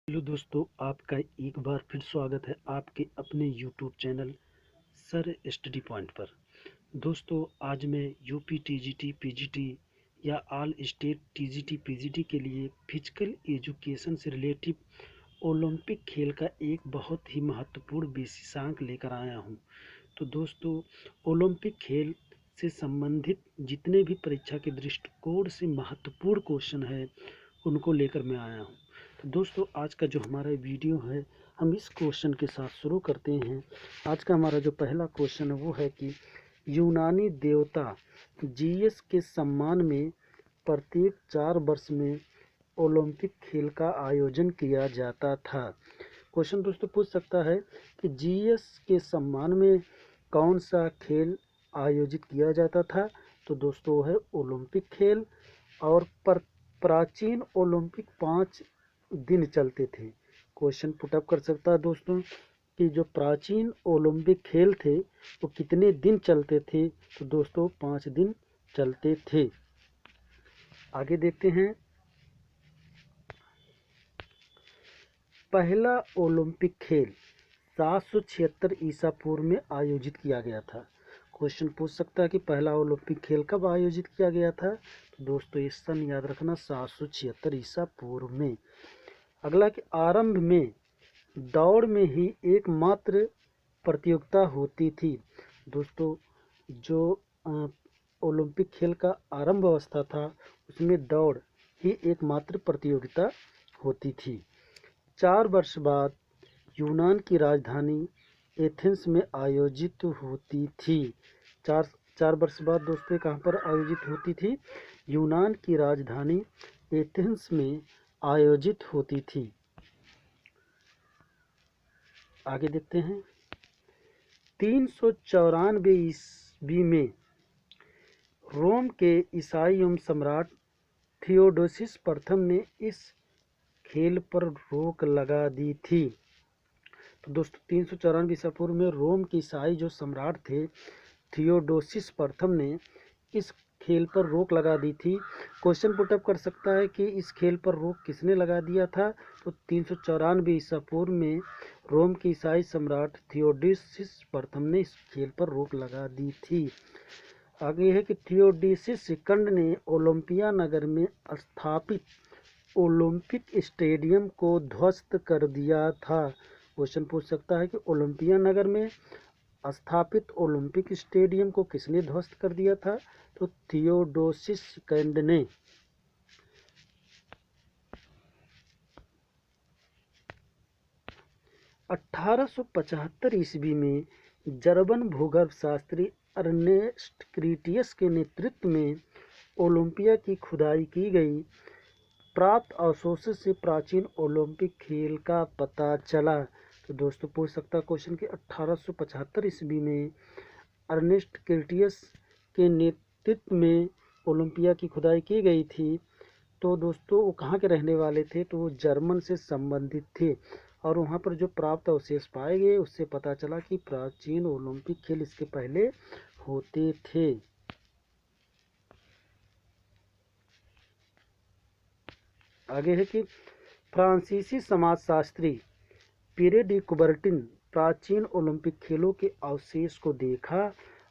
Hello दोस्तों, आपका एक बार फिर स्वागत है आपके अपने YouTube channel sir study point पर। दोस्तों, आज मैं यूपी टीजीटी पीजीटी या ऑल स्टेट टीजीटी पीजीटी के लिए फिजिकल एजुकेशन से रिलेटिव ओलंपिक खेल का एक बहुत ही महत्वपूर्ण विशेषांक लेकर आया हूं। तो दोस्तों, ओलंपिक खेल से संबंधित जितने भी परीक्षा के दृष्टिकोण से महत्वपूर्ण क्वेश्चन है उनको लेकर मैं आया हूँ। तो दोस्तों, आज का जो हमारा वीडियो है, हम इस क्वेश्चन के साथ शुरू करते हैं। आज का हमारा जो पहला क्वेश्चन है वो है कि यूनानी देवता जीएस के सम्मान में प्रत्येक 4 वर्ष में ओलंपिक खेल का आयोजन किया जाता था। क्वेश्चन दोस्तों पूछ सकता है कि जीएस के सम्मान में कौन सा खेल आयोजित किया जाता था। तो दोस्तों वो है ओलंपिक खेल। और प्राचीन ओलंपिक 5 दिन चलते थे। क्वेश्चन पुटअप कर सकता है दोस्तों कि जो प्राचीन ओलंपिक खेल थे वो कितने दिन चलते थे। तो दोस्तों 5 दिन चलते थे। आगे देखते हैं। पहला ओलंपिक खेल 776 ईसा पूर्व में आयोजित किया गया था। क्वेश्चन पूछ सकता है कि पहला ओलंपिक खेल कब आयोजित किया गया था। तो दोस्तों ये सन याद रखना 776 ईसा पूर्व में। अगला कि आरंभ में दौड़ में ही एकमात्र प्रतियोगिता होती थी। दोस्तों जो ओलंपिक खेल का आरंभ अवस्था था उसमें दौड़ ही एकमात्र प्रतियोगिता होती थी। 4 वर्ष बाद यूनान की राजधानी एथेंस में आयोजित होती थी। चार वर्ष बाद दोस्तों कहाँ पर आयोजित होती थी। यूनान की राजधानी एथेंस में आयोजित होती थी। आगे देखते हैं। 394 ईस्वी में रोम के ईसाई एवं सम्राट थियोडोसिस प्रथम ने इस खेल पर रोक लगा दी थी। तो दोस्तों 394 ईसा पूर्व में रोम के ईसाई जो सम्राट थे थियोडोसिस प्रथम ने इस खेल पर रोक लगा दी थी। क्वेश्चन पुटअप कर सकता है कि इस खेल पर रोक किसने लगा दिया था। तो 394 ईसा पूर्व में रोम के ईसाई सम्राट थियोडोसिस प्रथम ने इस खेल पर रोक लगा दी थी। आगे है कि थियोडोसिस सेकंड ने ओलंपिया नगर में स्थापित ओलंपिक स्टेडियम को ध्वस्त कर दिया था। क्वेश्चन पूछ सकता है कि ओलंपिया नगर में स्थापित ओलंपिक स्टेडियम को किसने ध्वस्त कर दिया था। तो थियोडोसिस सेकंड ने। (1875) ईस्वी में जर्मन भूगर्भ शास्त्री अर्नेस्ट क्रीटियस के नेतृत्व में ओलंपिया की खुदाई की गई। प्राप्त अवशेषों से प्राचीन ओलंपिक खेल का पता चला। तो दोस्तों पूछ सकता क्वेश्चन कि 1875 ईस्वी में अर्नेस्ट क्रीटियस के नेतृत्व में ओलंपिया की खुदाई की गई थी। तो दोस्तों वो कहाँ के रहने वाले थे। तो वो जर्मन से संबंधित थे और वहाँ पर जो प्राप्त अवशेष पाए गए उससे पता चला कि प्राचीन ओलंपिक खेल इसके पहले होते थे। आगे है कि फ्रांसीसी समाजशास्त्री पियरे डी कुबर्टिन प्राचीन ओलंपिक खेलों के अवशेष को देखा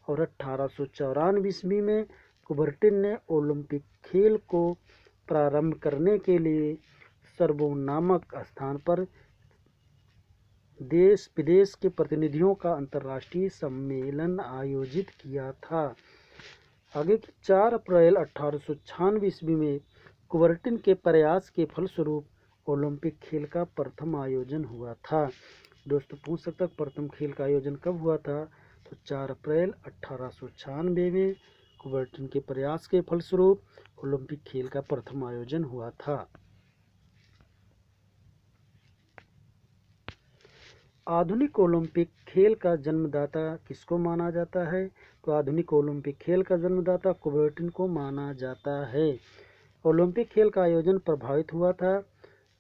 और 1894 ईस्वी में कुबर्टिन ने ओलंपिक खेल को प्रारंभ करने के लिए सरबोन नामक स्थान पर देश विदेश के प्रतिनिधियों का अंतर्राष्ट्रीय सम्मेलन आयोजित किया था। आगे की 4 अप्रैल 1896 ईस्वी में कुबर्टिन के प्रयास के फलस्वरूप ओलंपिक खेल का प्रथम आयोजन हुआ था। दोस्तों पूछ सकता प्रथम खेल का आयोजन कब हुआ था। तो 4 अप्रैल 1896 में कुबर्टिन के प्रयास के फलस्वरूप ओलंपिक खेल का प्रथम आयोजन हुआ था। आधुनिक ओलंपिक खेल का जन्मदाता किसको माना जाता है। तो आधुनिक ओलंपिक खेल का जन्मदाता कुबर्टिन को माना जाता है। ओलंपिक खेल का आयोजन प्रभावित हुआ था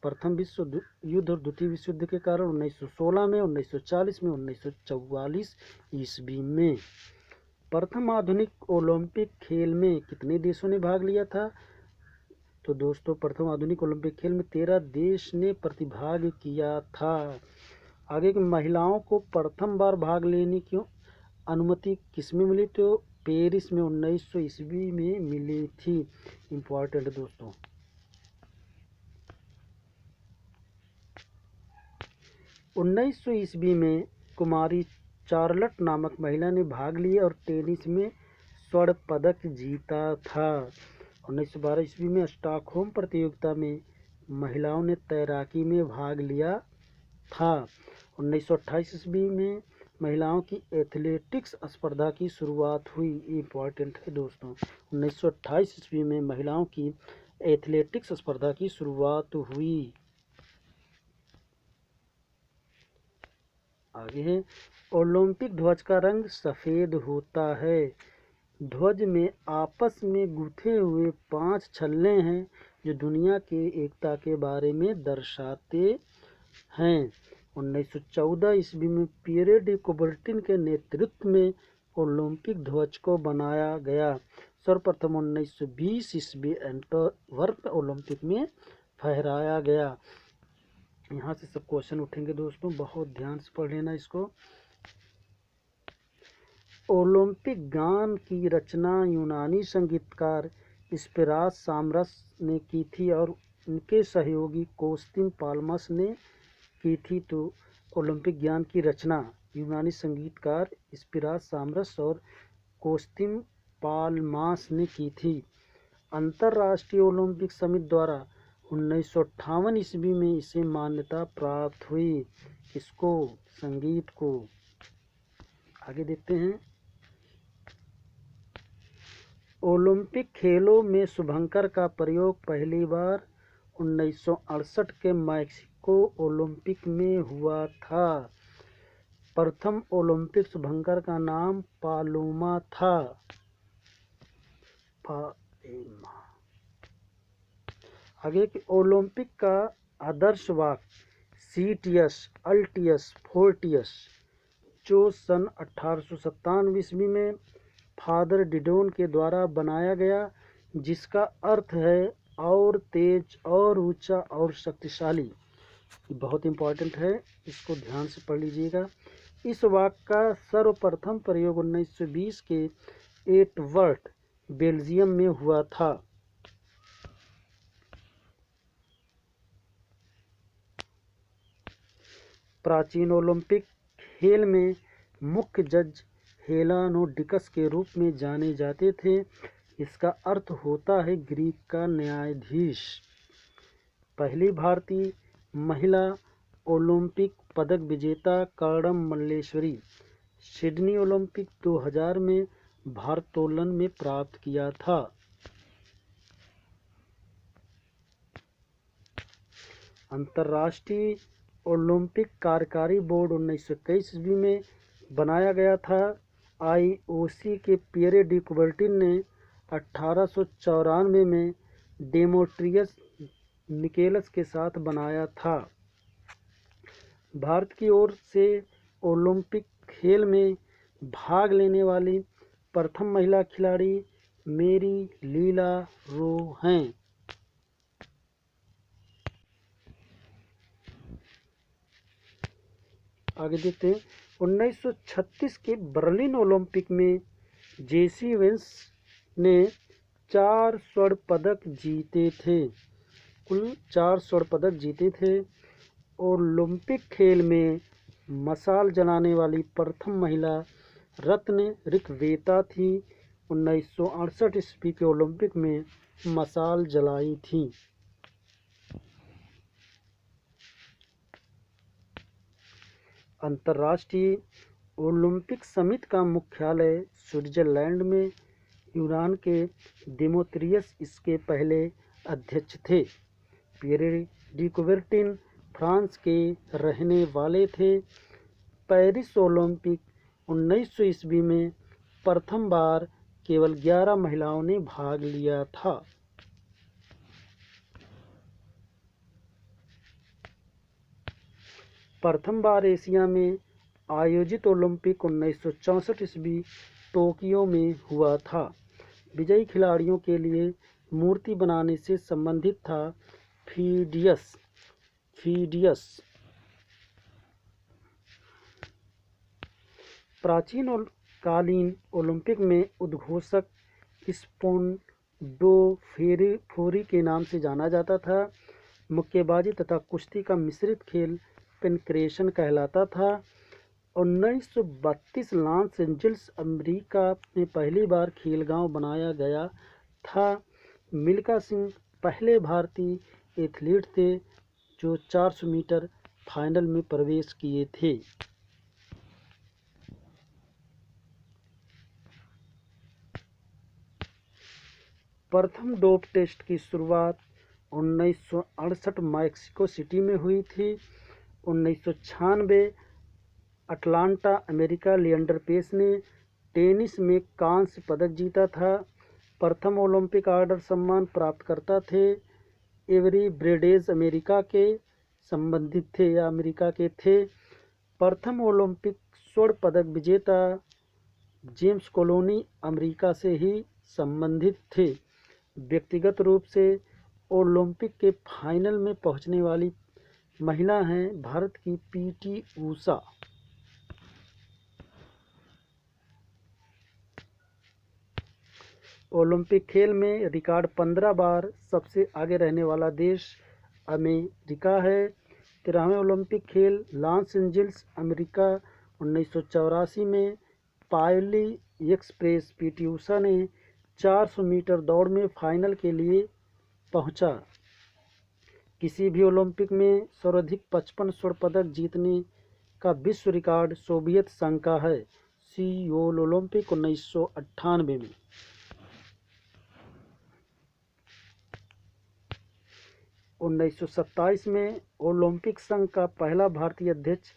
प्रथम विश्व युद्ध और द्वितीय विश्व युद्ध के कारण 1916 में, 1940 में, 1944 ईस्वी में। प्रथम आधुनिक ओलंपिक खेल में कितने देशों ने भाग लिया था। तो दोस्तों प्रथम आधुनिक ओलंपिक खेल में 13 देश ने प्रतिभाग किया था। आगे की महिलाओं को प्रथम बार भाग लेने की अनुमति किसमें मिली, तो पेरिस में 1900 ईस्वी में मिली थी। इम्पोर्टेंट दोस्तों। 1900 ईस्वी में कुमारी चार्लट नामक महिला ने भाग लिया और टेनिस में स्वर्ण पदक जीता था। 1912 ईस्वी में स्टॉकहोम प्रतियोगिता में महिलाओं ने तैराकी में भाग लिया था। 1928 ईस्वी में महिलाओं की एथलेटिक्स स्पर्धा की शुरुआत हुई। इम्पोर्टेंट है दोस्तों। 1928 ईस्वी में महिलाओं की एथलेटिक्स स्पर्धा की शुरुआत हुई। आगे है, ओलंपिक ध्वज का रंग सफ़ेद होता है। ध्वज में आपस में गुथे हुए 5 छल्ले हैं जो दुनिया के एकता के बारे में दर्शाते हैं। 1914 ईस्वी में पियरे डी कुबर्टिन के नेतृत्व में ओलंपिक ध्वज को बनाया गया। सर्वप्रथम 1920 ईस्वी एंटवर्प ओलंपिक में फहराया गया। यहाँ से सब क्वेश्चन उठेंगे दोस्तों, बहुत ध्यान से पढ़ लेना इसको। ओलंपिक गान की रचना यूनानी संगीतकार स्पिरास साम्रास ने की थी और उनके सहयोगी कोस्तिम पाल्मस ने की थी। तो ओलंपिक गान की रचना यूनानी संगीतकार स्पिरास साम्रास और कोस्तिम पाल्मास ने की थी। अंतर्राष्ट्रीय ओलंपिक समिति द्वारा 1958 ईस्वी में इसे मान्यता प्राप्त हुई। इसको, संगीत को। आगे देखते हैं। ओलंपिक खेलों में शुभंकर का प्रयोग पहली बार 1968 के मैक्सिको ओलंपिक में हुआ था। प्रथम ओलंपिक शुभंकर का नाम पालोमा था। आगे की ओलंपिक का आदर्श वाक्य सीटियस अल्टियस फोर्टियस, जो सन 1897 ईस्वी में फादर डिडोन के द्वारा बनाया गया, जिसका अर्थ है और तेज और ऊंचा और शक्तिशाली। बहुत इम्पोर्टेंट है, इसको ध्यान से पढ़ लीजिएगा। इस वाक्य का सर्वप्रथम प्रयोग 1920 के एंटवर्प बेल्जियम में हुआ था। प्राचीन ओलंपिक खेल में मुख्य जज हेलानोडिकस के रूप में जाने जाते थे। इसका अर्थ होता है ग्रीक का न्यायाधीश। पहली भारतीय महिला ओलंपिक पदक विजेता कर्णम मल्लेश्वरी, सिडनी ओलंपिक 2000 में भारोत्तोलन में प्राप्त किया था। अंतर्राष्ट्रीय ओलंपिक कार्यकारी बोर्ड 1921 ईस्वी में बनाया गया था। आईओसी के पियरे डी कुबर्टिन ने 1894 में डेमेट्रियस मिकेलस के साथ बनाया था। भारत की ओर से ओलंपिक खेल में भाग लेने वाली प्रथम महिला खिलाड़ी मेरी लीला रो हैं। आगे देखते हैं। 1936 के बर्लिन ओलंपिक में जेसी वेंस ने 4 स्वर्ण पदक जीते थे। कुल 4 स्वर्ण पदक जीते थे। ओलंपिक खेल में मशाल जलाने वाली प्रथम महिला रत्न ऋग्वेदा थी। 1968 ईस्वी के ओलंपिक में मशाल जलाई थी। अंतर्राष्ट्रीय ओलंपिक समिति का मुख्यालय स्विट्जरलैंड में। यूनान के डेमेट्रियस इसके पहले अध्यक्ष थे। पियरे डी कुबर्टिन फ्रांस के रहने वाले थे। पेरिस ओलंपिक 1900 ईस्वी में प्रथम बार केवल 11 महिलाओं ने भाग लिया था। प्रथम बार एशिया में आयोजित ओलंपिक 1964 ईस्वी टोक्यो में हुआ था। विजयी खिलाड़ियों के लिए मूर्ति बनाने से संबंधित था? फीडियस। प्राचीन कालीन ओलंपिक में उद्घोषक स्पोंडोफोरी के नाम से जाना जाता था। मुक्केबाजी तथा कुश्ती का मिश्रित खेल पेनक्रेशन कहलाता था। 1932 लॉस एंजल्स अमेरिका में पहली बार खेल गांव बनाया गया था। मिल्खा सिंह पहले भारतीय एथलीट थे जो 400 मीटर फाइनल में प्रवेश किए थे। प्रथम डोप टेस्ट की शुरुआत 1968 मैक्सिको सिटी में हुई थी। 1996 अटलांटा अमेरिका लिएंडर पेस ने टेनिस में कांस्य पदक जीता था। प्रथम ओलंपिक ऑर्डर सम्मान प्राप्तकर्ता थे एवरी ब्रेडेज अमेरिका के संबंधित थे या अमेरिका के थे। प्रथम ओलंपिक स्वर्ण पदक विजेता जेम्स कोलोनी अमेरिका से ही संबंधित थे। व्यक्तिगत रूप से ओलंपिक के फाइनल में पहुंचने वाली महिला हैं भारत की पीटी ऊषा। ओलंपिक खेल में रिकॉर्ड 15 बार सबसे आगे रहने वाला देश अमेरिका है। 13वें ओलंपिक खेल लॉस एंजल्स अमेरिका 1984 में पायली एक्सप्रेस पीटी ऊषा ने 400 मीटर दौड़ में फाइनल के लिए पहुंचा। किसी भी ओलंपिक में सर्वाधिक 55 स्वर्ण पदक जीतने का विश्व रिकॉर्ड सोवियत संघ का है। सियोल ओलंपिक 1998 में। उन्नीस सौ 27 में ओलंपिक संघ का पहला भारतीय अध्यक्ष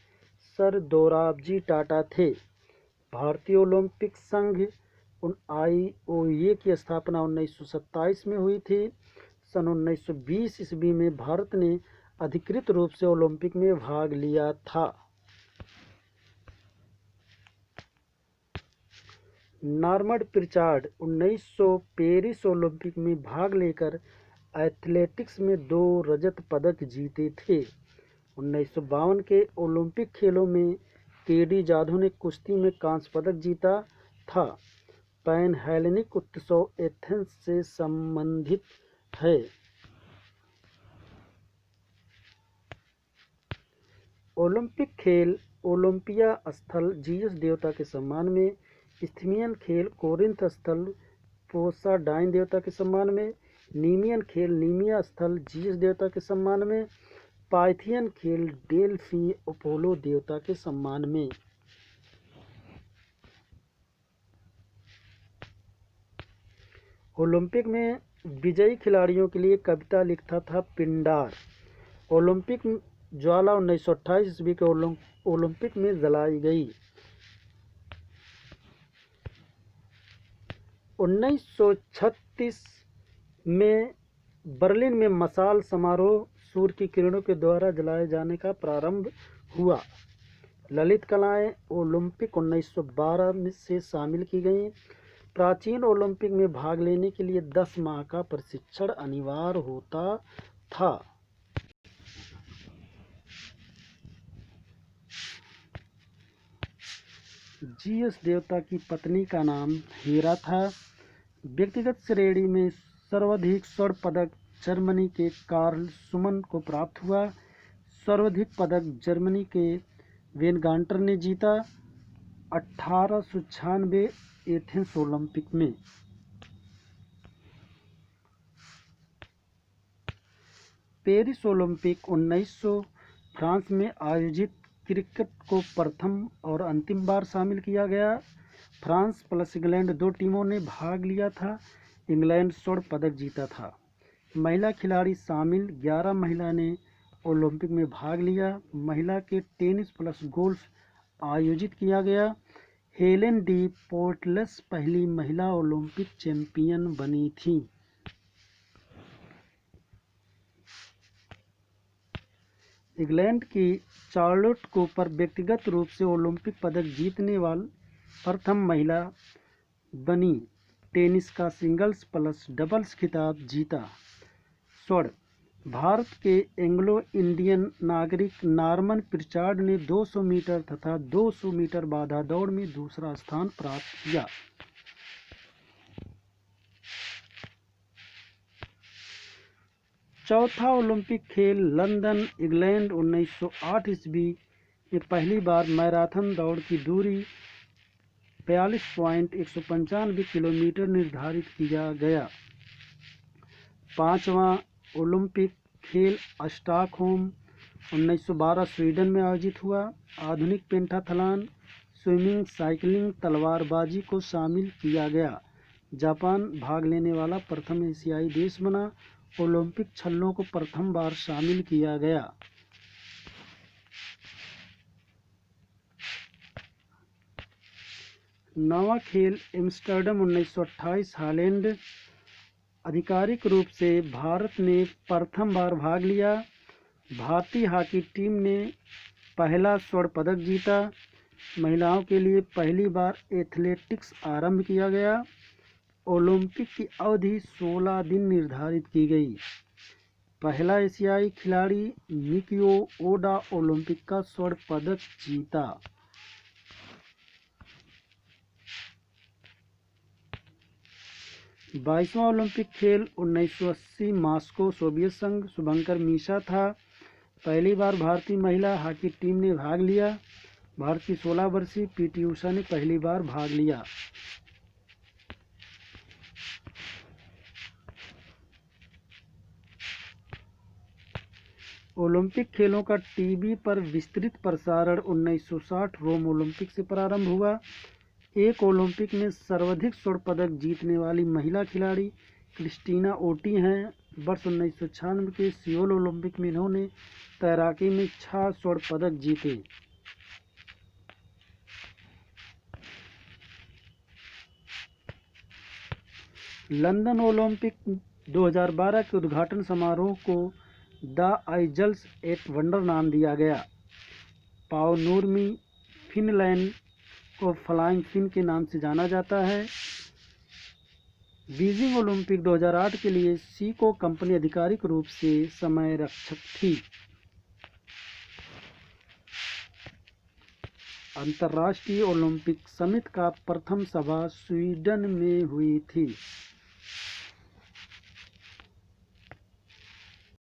सर दोराबजी टाटा थे। भारतीय ओलंपिक संघ IOA की स्थापना 1927 में हुई थी। सन 1920 ईस्वी में भारत ने अधिकृत रूप से ओलंपिक में भाग लिया था। नॉर्मन पिचार्ड 1900 पेरिस ओलंपिक में भाग लेकर एथलेटिक्स में 2 रजत पदक जीते थे। 1952 के ओलंपिक खेलों में केडी जाधव ने कुश्ती में कांस्य पदक जीता था। पैन हेलेनिक उत्सव एथेंस से संबंधित है। ओलंपिक खेल ओलंपिया स्थल जीयस देवता के सम्मान में, इस्थिमियन खेल कोरिंथ स्थल पोसाडाइन देवता के सम्मान में, नीमियन खेल नीमिया स्थल जीयस देवता के सम्मान में, पाइथियन खेल डेल्फी अपोलो देवता के सम्मान में। ओलंपिक में विजयी खिलाड़ियों के लिए कविता लिखता था पिंडार। ओलंपिक ज्वाला 1928 ईस्वी के ओलंपिक में जलाई गई। 1936 में बर्लिन में मशाल समारोह सूर्य की किरणों के द्वारा जलाए जाने का प्रारंभ हुआ। ललित कलाएं ओलंपिक 1912 से शामिल की गईं। प्राचीन ओलंपिक में भाग लेने के लिए 10 माह का प्रशिक्षण अनिवार्य होता था। जीयस देवता की पत्नी का नाम हेरा था। व्यक्तिगत श्रेणी में सर्वाधिक स्वर्ण पदक जर्मनी के कार्ल सुमन को प्राप्त हुआ। सर्वाधिक पदक जर्मनी के वेनगांटर ने जीता। 1896 एथेंस ओलंपिक में। पेरिस ओलंपिक 1900 फ्रांस में आयोजित क्रिकेट को प्रथम और अंतिम बार शामिल किया गया। फ्रांस प्लस इंग्लैंड 2 टीमों ने भाग लिया था। इंग्लैंड स्वर्ण पदक जीता था। महिला खिलाड़ी शामिल 11 महिला ने ओलंपिक में भाग लिया। महिला के टेनिस प्लस गोल्फ आयोजित किया गया। हेलेन डी पोर्टलेस पहली महिला ओलंपिक चैंपियन बनी थी। इंग्लैंड की चार्लोट कूपर व्यक्तिगत रूप से ओलंपिक पदक जीतने वाली प्रथम महिला बनी। टेनिस का सिंगल्स प्लस डबल्स खिताब जीता। स्वर्ण भारत के एंग्लो इंडियन नागरिक नॉर्मन प्रिचार्ड ने 200 मीटर तथा 200 मीटर बाधा दौड़ में दूसरा स्थान प्राप्त किया। चौथा ओलंपिक खेल लंदन इंग्लैंड 1908 ईस्वी में पहली बार मैराथन दौड़ की दूरी 42.195 किलोमीटर निर्धारित किया गया। पांचवा ओलंपिक खेल स्टॉकहोम 1912 स्वीडन में आयोजित हुआ। आधुनिक पेंटाथलॉन स्विमिंग, साइकिलिंग, तलवारबाजी को शामिल किया गया। जापान भाग लेने वाला प्रथम एशियाई देश बना। ओलंपिक छल्लों को प्रथम बार शामिल किया गया। नवा खेल एम्स्टर्डम 1928 हॉलैंड। आधिकारिक रूप से भारत ने प्रथम बार भाग लिया। भारतीय हॉकी टीम ने पहला स्वर्ण पदक जीता। महिलाओं के लिए पहली बार एथलेटिक्स आरंभ किया गया। ओलंपिक की अवधि 16 दिन निर्धारित की गई। पहला एशियाई खिलाड़ी मिकियो ओडा ओलंपिक का स्वर्ण पदक जीता। बाईसवां ओलंपिक खेल 1980 मॉस्को सोवियत संघ। शुभंकर मिश्रा था। पहली बार भारतीय महिला हॉकी टीम ने भाग लिया। भारत की 16 वर्षीय पीटी उषा ने पहली बार भाग लिया। ओलंपिक खेलों का टीवी पर विस्तृत प्रसारण 1960 रोम ओलंपिक से प्रारंभ हुआ। एक ओलंपिक में सर्वाधिक स्वर्ण पदक जीतने वाली महिला खिलाड़ी क्रिस्टीना ओटी हैं। वर्ष 1996 के सियोल ओलंपिक में इन्होंने तैराकी में 6 स्वर्ण पदक जीते। लंदन ओलंपिक 2012 के उद्घाटन समारोह को द आइजल्स एट वंडर नाम दिया गया। पाओ नूर्मी फिनलैंड को फ्लाइंग फिन के नाम से जाना जाता है। बीजिंग ओलंपिक 2008 के लिए सीको कंपनी आधिकारिक रूप से समय रक्षक थी। अंतर्राष्ट्रीय ओलंपिक समिति का प्रथम सभा स्वीडन में हुई थी।